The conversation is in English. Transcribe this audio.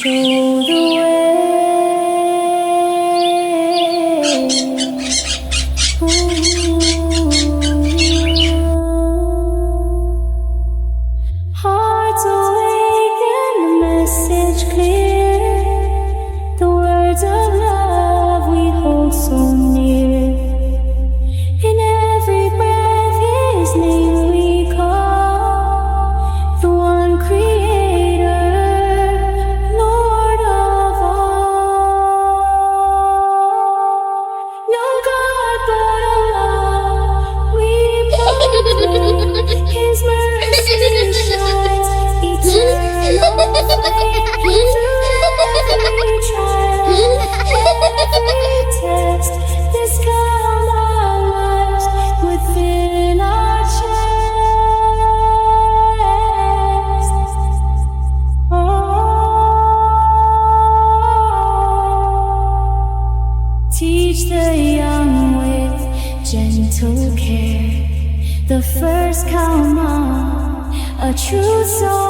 show the way. Hearts awake and the message clear. The words of love we hold so near. In every breath His name we call. The one Creator, Lord of all. No God but Allah, we proclaim. His mercy shines eternal flame through every trial, every test. This Kalama lives within our chest. Oh, teach the young with gentle care. The first Kalama, a truth so